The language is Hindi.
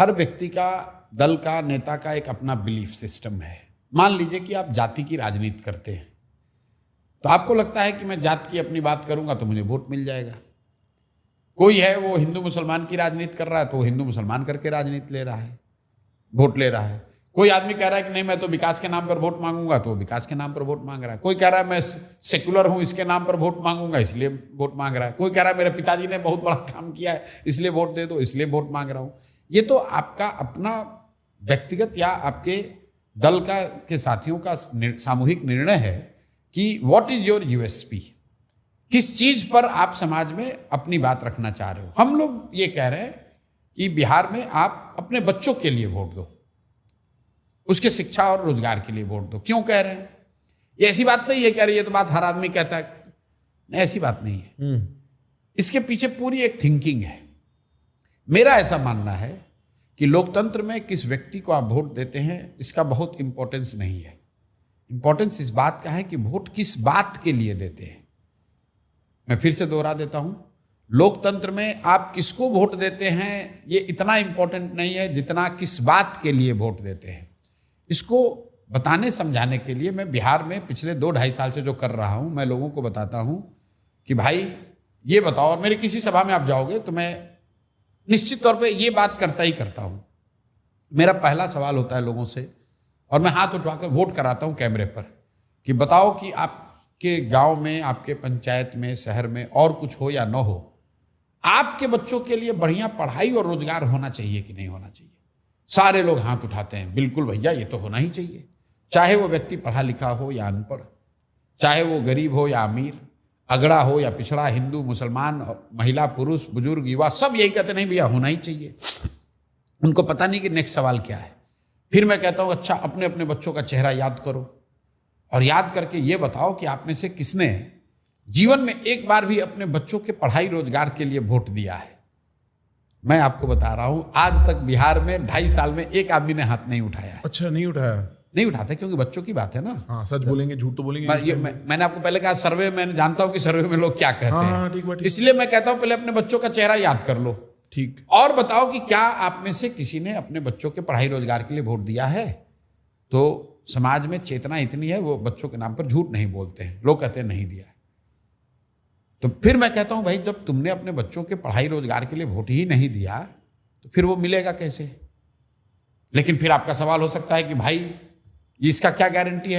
हर व्यक्ति का, दल का, नेता का एक अपना बिलीफ सिस्टम है। मान लीजिए कि आप जाति की राजनीति करते हैं, तो आपको लगता है कि मैं जात की अपनी बात करूंगा तो मुझे वोट मिल जाएगा। कोई है वो हिंदू मुसलमान की राजनीति कर रहा है, तो वो हिंदू मुसलमान करके राजनीति ले रहा है, वोट ले रहा है। कोई आदमी कह रहा है कि नहीं मैं तो विकास के नाम पर वोट मांगूंगा, तो वो विकास के नाम पर वोट मांग रहा है। कोई कह रहा है मैं सेक्युलर हूं, इसके नाम पर वोट मांगूंगा, इसलिए वोट मांग रहा है। कोई कह रहा है मेरे पिताजी ने बहुत बड़ा काम किया है, इसलिए वोट दे दो, इसलिए वोट मांग रहा हूं। ये तो आपका अपना व्यक्तिगत या आपके दल का के साथियों का सामूहिक निर्णय है कि व्हाट इज योर यूएसपी, किस चीज पर आप समाज में अपनी बात रखना चाह रहे हो। हम लोग ये कह रहे हैं कि बिहार में आप अपने बच्चों के लिए वोट दो, उसके शिक्षा और रोजगार के लिए वोट दो। क्यों कह रहे हैं? ये ऐसी बात नहीं है कह रही है तो बात हर आदमी कहता है, नहीं ऐसी बात नहीं है। इसके पीछे पूरी एक थिंकिंग है। मेरा ऐसा मानना है कि लोकतंत्र में किस व्यक्ति को आप वोट देते हैं इसका बहुत इंपॉर्टेंस नहीं है। इंपॉर्टेंस इस बात का है कि वोट किस बात के लिए देते हैं। मैं फिर से दोहरा देता हूं, लोकतंत्र में आप किसको वोट देते हैं ये इतना इंपॉर्टेंट नहीं है जितना किस बात के लिए वोट देते हैं। इसको बताने समझाने के लिए मैं बिहार में पिछले 2-2.5 साल से जो कर रहा हूं, मैं लोगों को बताता हूं कि भाई ये बताओ, और मेरे किसी सभा में आप जाओगे तो मैं निश्चित तौर पे ये बात करता ही करता हूं। मेरा पहला सवाल होता है लोगों से, और मैं हाथ उठवाकर वोट कराता हूं कैमरे पर, कि बताओ कि आपके गांव में, आपके पंचायत में, शहर में और कुछ हो या न हो, आपके बच्चों के लिए बढ़िया पढ़ाई और रोजगार होना चाहिए कि नहीं होना चाहिए। सारे लोग हाथ उठाते हैं, बिल्कुल भैया ये तो होना ही चाहिए। चाहे वो व्यक्ति पढ़ा लिखा हो या अनपढ़, चाहे वो गरीब हो या अमीर, अगड़ा हो या पिछड़ा, हिंदू मुसलमान, महिला पुरुष, बुजुर्ग युवा, सब यही कहते नहीं भैया होना ही चाहिए। उनको पता नहीं कि नेक्स्ट सवाल क्या है। फिर मैं कहता हूँ अच्छा अपने अपने बच्चों का चेहरा याद करो, और याद करके ये बताओ कि आप में से किसने जीवन में एक बार भी अपने बच्चों के पढ़ाई रोजगार के लिए वोट दिया है। मैं आपको बता रहा हूं, आज तक बिहार में 2.5 साल में एक आदमी ने हाथ नहीं उठाया है। अच्छा, नहीं उठाया? नहीं उठाते क्योंकि बच्चों की बात है ना। हाँ, सच बोलेंगे झूठ तो बोलेंगे। मैंने आपको पहले कहा सर्वे, मैंने जानता हूं कि सर्वे में लोग क्या कहते हैं। हाँ, ठीक। इसलिए मैं कहता हूं पहले अपने बच्चों का चेहरा याद कर लो, ठीक, और बताओ कि क्या आप में से किसी ने अपने बच्चों के पढ़ाई रोजगार के लिए वोट दिया है। तो समाज में चेतना इतनी है, वो बच्चों के नाम पर झूठ नहीं बोलते हैं, लोग कहते हैं नहीं दिया। तो फिर मैं कहता हूं भाई जब तुमने अपने बच्चों के पढ़ाई रोजगार के लिए वोट ही नहीं दिया तो फिर वो मिलेगा कैसे। लेकिन फिर आपका सवाल हो सकता है कि भाई इसका क्या गारंटी है